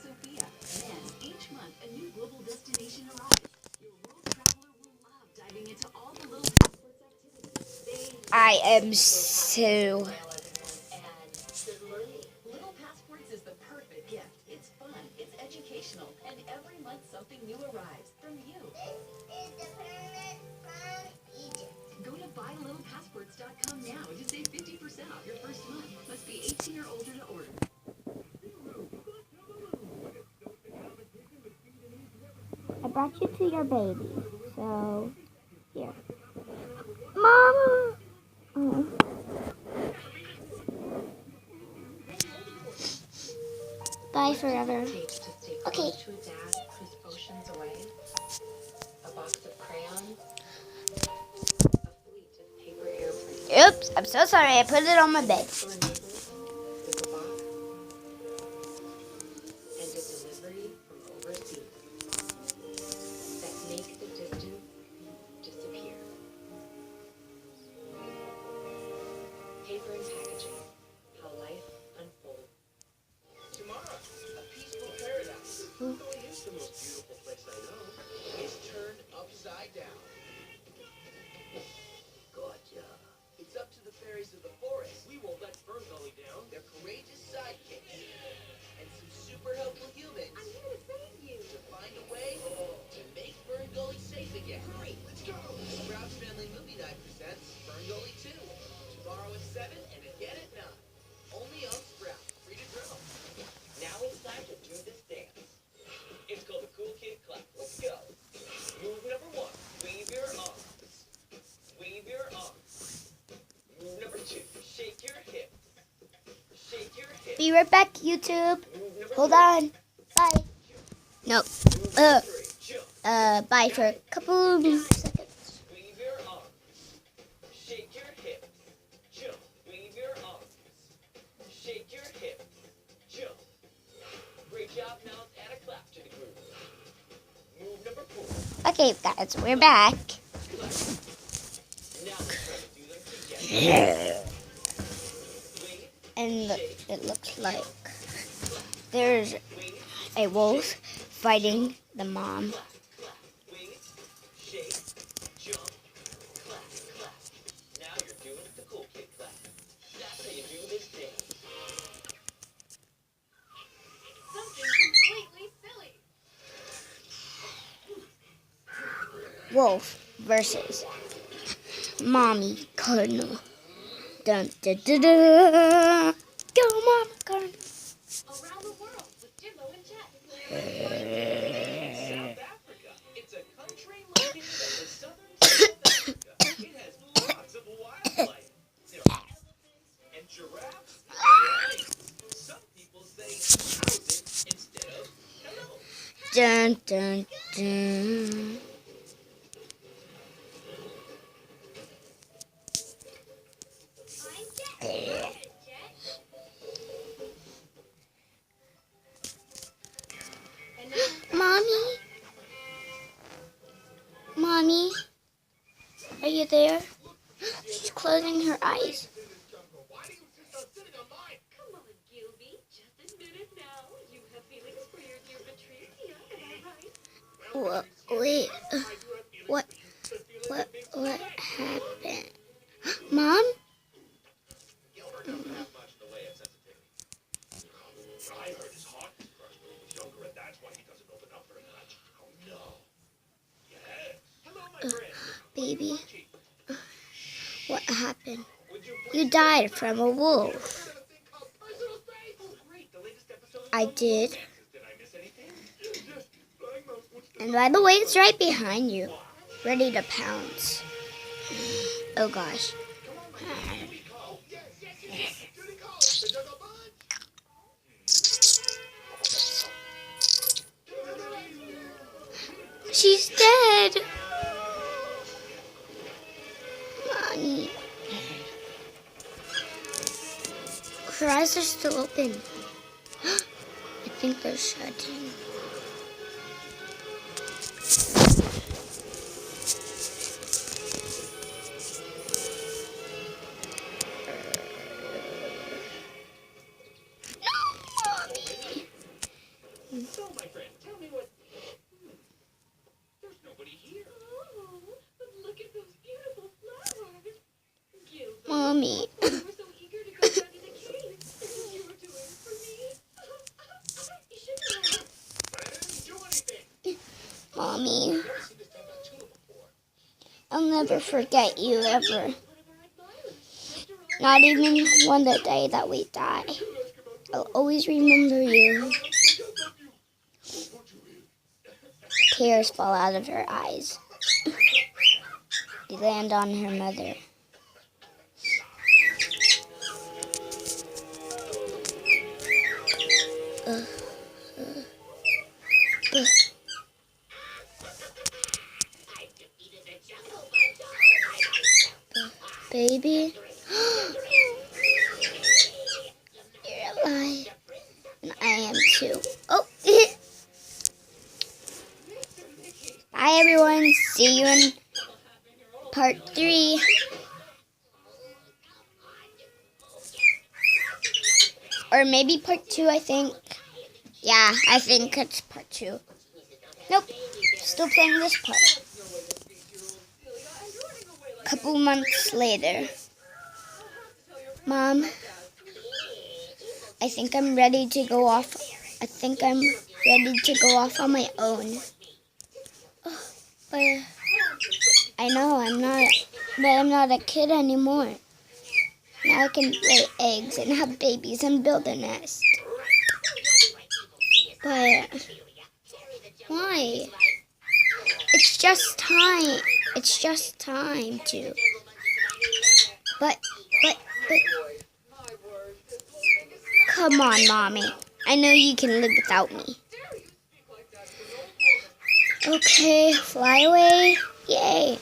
Sophia. And each month, a new global destination arrives. Your world traveler will love diving into all the little passports activities. I am so. And learning. Little Passports is the perfect gift. It's fun, it's educational, and every month something new arrives from you. This is the pyramid from Egypt. Go to buylittlepassports.com now to save 50% off your first month. Must be 18 or older to order. I brought you to your baby. So, here. Mama! Oh. Bye forever. Okay. To a dad whose oceans away. A box of crayons. A fleet of paper airplanes. Oops, I'm so sorry. I put it on my bed. For a neighbor with a box. And a delivery from overseas. That make the distance disappear. Paper and packaging. How life unfolds. Tomorrow, a peaceful paradise. Really is the most beautiful place I know. It's turned upside down. Gotcha. It's up to the fairies of the forest. We won't let Fern Gully down. They're courageous sidekicks. And some super helpful humans. I'm here to save you. To find a way to make Fern Gully safe again. Hurry, let's go. Sprouts Family Movie Night presents Fern Gully 2. Tomorrow at 7 and again at 9. Only on Sprout. Free to drill. Now it's time to do this dance. It's called the Cool Kid Clap. Let's go. Move number 1. Wave your arms. Wave your arms. Move number 2. Shake your hips. Shake your hips. Be right back, YouTube. Move number Hold 3. on. Bye. Nope. Move number 3. Jump. Bye for a couple seconds. Wave your arms. Shake your hips. Jump. Wave your arms. Shake your hips. Jump. Great job. Now let's add a clap to the group. Move number 4. Okay, guys, we're back. Clap. Now let's try to do them together. Wave, And it looks like there's a wolf fighting the mom. clap, clap. Wave, shake, jump, clap, clap. Now you're doing the Cool Kid Clap. That's how you do this dance. Something completely silly. Wolf versus Mommy Cardinal. Dun, dun, dun, dun. Go, Mama Cardinal. Around the world with Jimbo and Jet. South Africa. It's a country located in the southern South Africa. It has lots of wildlife. There are elephants and giraffes and lions. Some people say how's it instead of hello. Dun, dun, dun. Mommy? Mommy? Are you there? She's closing her eyes. Why do you insist on sitting on mine? Come on, Gilby. Just admit it now. You have feelings for your dear Patricia, am I right? Wait. What happened? Mom? Gilbert doesn't have much in the way of sensitivity. I heard his heart was crushed when he was younger, and that's why he doesn't open up very much. Oh, no. Yes. Hello, my friend. Baby, what happened? Would you You died from a wolf. heard of a thing called personal space? Oh, great. The latest episode of I Double did. Romances. Did I miss anything? Yes. Flying mouse wants to And by the way, it's right behind you. Ready to pounce. Oh gosh. Judy call. Yes, yes, yes. Judy call. There's a bunch. She's dead. Mommy. Her eyes are still open. I think they're shutting. Mommy. I'll never forget you ever. Not even one the day that we die. I'll always remember you. Tears fall out of her eyes. They land on her mother. Baby, you're alive, and I am too. Oh, bye everyone. See you in part 3. Or maybe part 2, I think. Yeah, I think it's part 2. Nope, still playing this part. Couple months later. Mom, I think I'm ready to go off. I think I'm ready to go off on my own. Oh, but I know I'm not a kid anymore. Now I can lay eggs and have babies and build a nest. But why? It's just time. It's just time to. But, come on, Mommy. I know you can live without me. Okay, fly away. Yay.